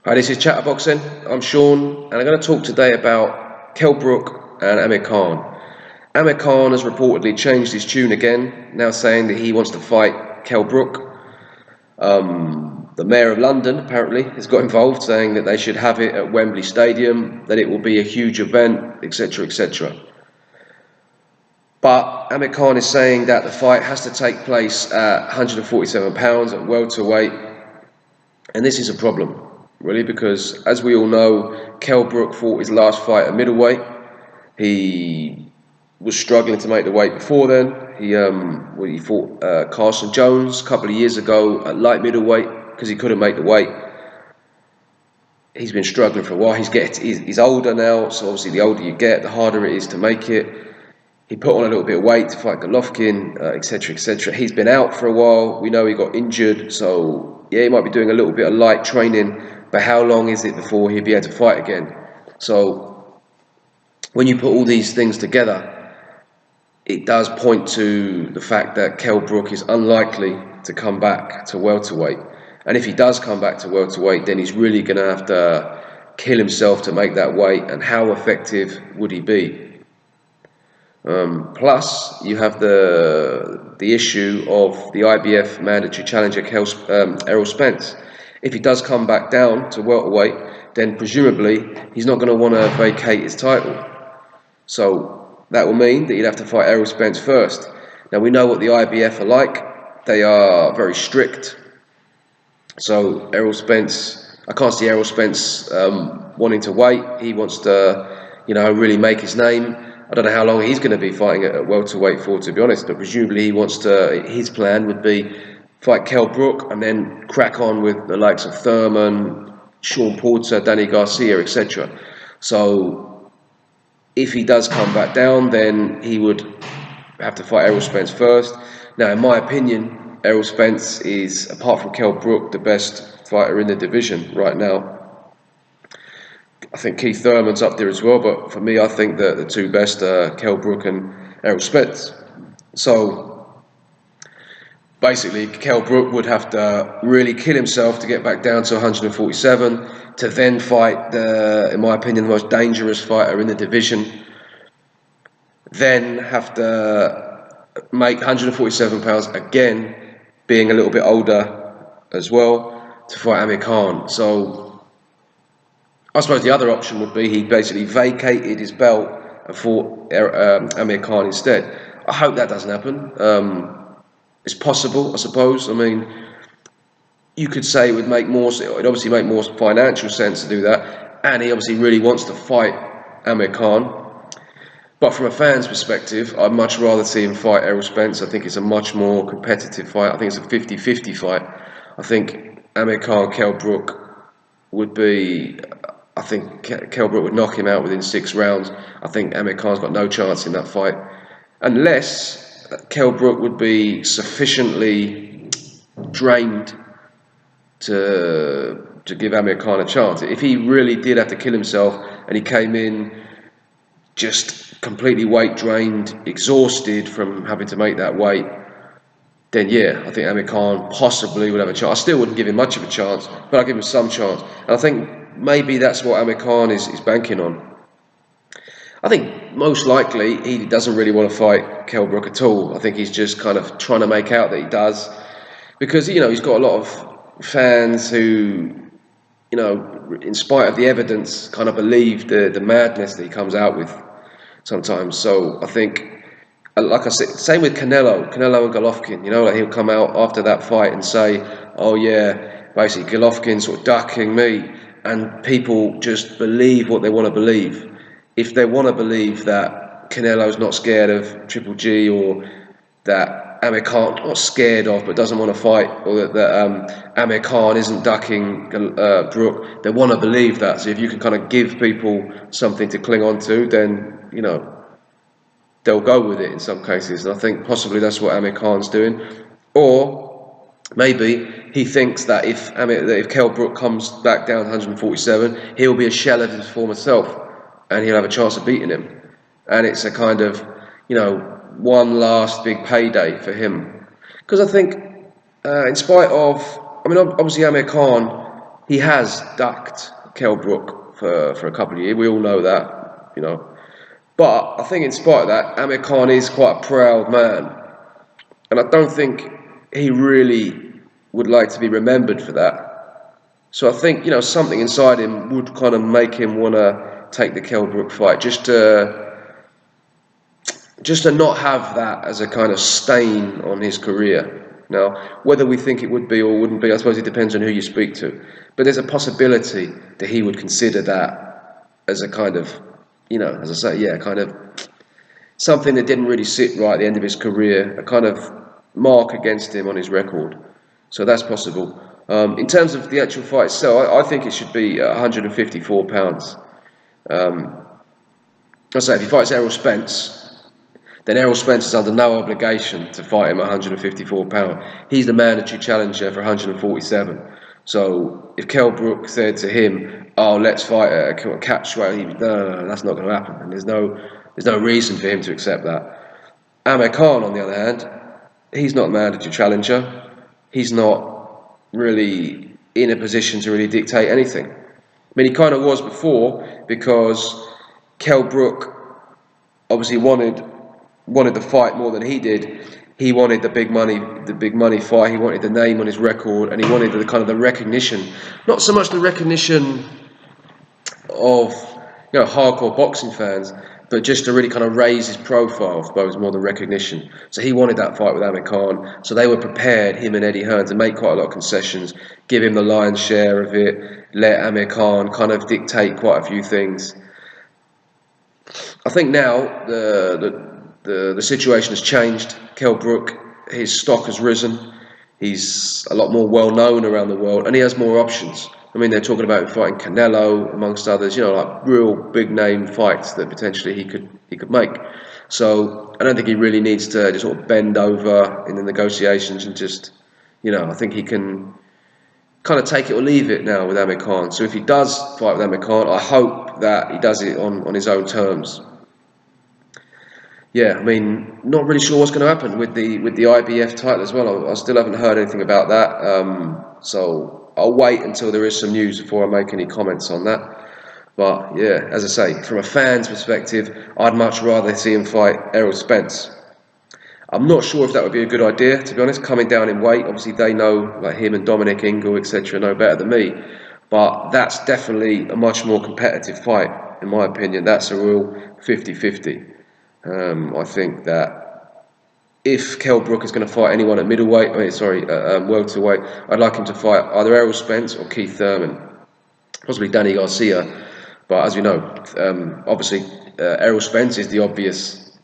Hi, this is Chatterboxing. I'm Sean, and I'm going to talk today about Kell Brook and Amir Khan. Amir Khan has reportedly changed his tune again, now saying that he wants to fight Kell Brook. The Mayor of London apparently has got involved, saying that they should have it at Wembley Stadium, that it will be a huge event, etc., etc. But Amir Khan is saying that the fight has to take place at £147 at welterweight, and this is a problem, really, because as we all know, Kell Brook fought his last fight at middleweight. He was struggling to make the weight before then. He fought Carson Jones a couple of years ago at light middleweight because he couldn't make the weight. He's been struggling for a while. He's older now, so obviously the older you get, the harder it is to make it. He put on a little bit of weight to fight Golovkin, etc., etc. He's been out for a while. We know he got injured, so yeah, he might be doing a little bit of light training, but how long is it before he'll be able to fight again? So when you put all these things together, it does point to the fact that Kell Brook is unlikely to come back to welterweight. And if he does come back to welterweight, then he's really going to have to kill himself to make that weight. And how effective would he be? Plus, you have the issue of the IBF mandatory challenger Errol Spence. If he does come back down to welterweight, then presumably he's not going to want to vacate his title. So that will mean that you'd have to fight Errol Spence first. Now we know what the IBF are like. They are very strict. So Errol Spence, I can't see Errol Spence wanting to wait. He wants to, really make his name. I don't know how long he's going to be fighting at welterweight for, to be honest, but presumably he wants to. His plan would be fight Kell Brook and then crack on with the likes of Thurman, Sean Porter, Danny Garcia, etc. So if he does come back down, then he would have to fight Errol Spence first. Now, in my opinion, Errol Spence is, apart from Kell Brook, the best fighter in the division right now. I think Keith Thurman's up there as well, but for me, I think that the two best are Kell Brook and Errol Spence. So basically, Kell Brook would have to really kill himself to get back down to 147 to then fight in my opinion, the most dangerous fighter in the division. Then have to make 147 pounds again, being a little bit older as well, to fight Amir Khan. So I suppose the other option would be he basically vacated his belt and fought Amir Khan instead. I hope that doesn't happen. It's possible, I suppose. I mean, you could say it would obviously make more financial sense to do that, and he obviously really wants to fight Amir Khan. But from a fan's perspective, I'd much rather see him fight Errol Spence. I think it's a much more competitive fight. I think it's a 50-50 fight. I think Amir Khan, Kell Brook would be... I think Kell Brook would knock him out within 6 rounds. I think Amir Khan's got no chance in that fight. Unless Kell Brook would be sufficiently drained to give Amir Khan a chance. If he really did have to kill himself and he came in just completely weight drained, exhausted from having to make that weight, then yeah, I think Amir Khan possibly would have a chance. I still wouldn't give him much of a chance, but I'd give him some chance. And I think maybe that's what Amir Khan is banking on. I think most likely he doesn't really want to fight Kell Brook at all. I think he's just kind of trying to make out that he does, because he's got a lot of fans who, in spite of the evidence, kind of believe the madness that he comes out with sometimes. So I think, like I said, same with Canelo and Golovkin. Like he'll come out after that fight and say, "Oh yeah, basically Golovkin's sort of ducking me." And people just believe what they want to believe. If they want to believe that Canelo's not scared of Triple G, or that Amir Khan not scared of but doesn't want to fight, or that Amir Khan isn't ducking Brook, they want to believe that. So if you can kind of give people something to cling on to, then they'll go with it in some cases. And I think possibly that's what Amir Khan's doing. Or maybe he thinks that if Kell Brook comes back down 147, he'll be a shell of his former self, and he'll have a chance of beating him. And it's a kind of, one last big payday for him. Because I think, in spite of, obviously Amir Khan, he has ducked Kell Brook for a couple of years. We all know that, you know. But I think in spite of that, Amir Khan is quite a proud man. And I don't think he really would like to be remembered for that. So I think, you know, something inside him would kind of make him want to take the Kell Brook fight, just to not have that as a kind of stain on his career. Now, whether we think it would be or wouldn't be, I suppose it depends on who you speak to. But there's a possibility that he would consider that as a kind of, you know, as I say, yeah, kind of something that didn't really sit right at the end of his career, a kind of mark against him on his record. So that's possible. In terms of the actual fight itself, I think it should be 154 pounds. I say if he fights Errol Spence, then Errol Spence is under no obligation to fight him at 154 pounds. He's the mandatory challenger for 147. So if Kell Brook said to him, "Oh, let's fight at a catch weight," he'd be, no, that's not going to happen. And there's no reason for him to accept that. Amir Khan, on the other hand, he's not a mandatory challenger. He's not really in a position to really dictate anything. I mean, he kind of was before, because Kell Brook obviously wanted the fight more than he did. He wanted the big money fight. He wanted the name on his record, and he wanted the kind of the recognition, not so much the recognition of, you know, hardcore boxing fans, but just to really kind of raise his profile, I suppose, more than recognition. So he wanted that fight with Amir Khan. So they were prepared, him and Eddie Hearn, to make quite a lot of concessions, give him the lion's share of it, let Amir Khan kind of dictate quite a few things. I think now the situation has changed. Kell Brook, his stock has risen. He's a lot more well known around the world, and he has more options. I mean, they're talking about fighting Canelo, amongst others. You know, like real big name fights that potentially he could make. So I don't think he really needs to just sort of bend over in the negotiations and just, you know, I think he can kind of take it or leave it now with Amir Khan. So if he does fight with Amir Khan, I hope that he does it on his own terms. Yeah, I mean, not really sure what's going to happen with the IBF title as well. I still haven't heard anything about that. So I'll wait until there is some news before I make any comments on that. But yeah, as I say, from a fan's perspective, I'd much rather see him fight Errol Spence. I'm not sure if that would be a good idea, to be honest, coming down in weight. Obviously, they know, like him and Dominic Ingle, etc., know better than me. But that's definitely a much more competitive fight, in my opinion. That's a real 50-50. I think that if Kell Brook is going to fight anyone at welterweight, I'd like him to fight either Errol Spence or Keith Thurman, possibly Danny Garcia. But as you know, obviously Errol Spence is the obvious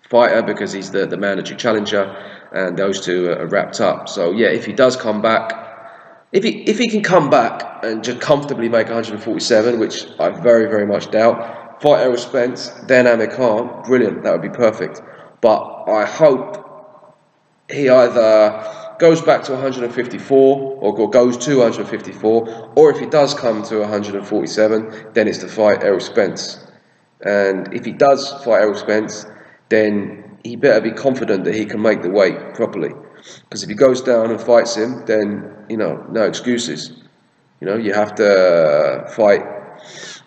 fighter because he's the mandatory challenger, and those two are wrapped up. So yeah, if he does come back, if he can come back and just comfortably make 147, which I very, very much doubt, fight Errol Spence, then Amir Khan, brilliant, that would be perfect. But I hope he either goes back to 154 or goes to 154, or if he does come to 147, then it's to fight Errol Spence. And if he does fight Errol Spence, then he better be confident that he can make the weight properly. Because if he goes down and fights him, then, you know, no excuses. You know, you have to fight.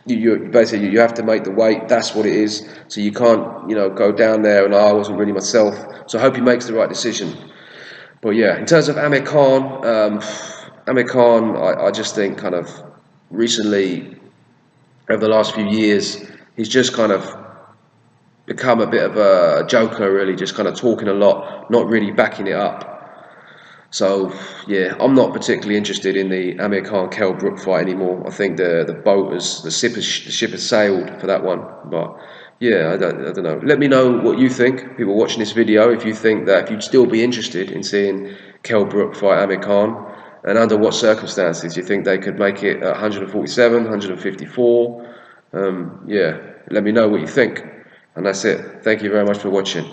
You basically you have to make the weight. That's what it is. So you can't, you know, go down there and I wasn't really myself. So I hope he makes the right decision. But yeah, in terms of Amir Khan, I just think kind of recently, over the last few years, he's just kind of become a bit of a joker, really, just kind of talking a lot, not really backing it up. So yeah, I'm not particularly interested in the Amir Khan Kell Brook fight anymore. I think the ship has sailed for that one. But yeah, I don't know. Let me know what you think, people watching this video, if you think that if you'd still be interested in seeing Kell Brook fight Amir Khan, and under what circumstances you think they could make it at 147, 154. Yeah, let me know what you think. And that's it. Thank you very much for watching.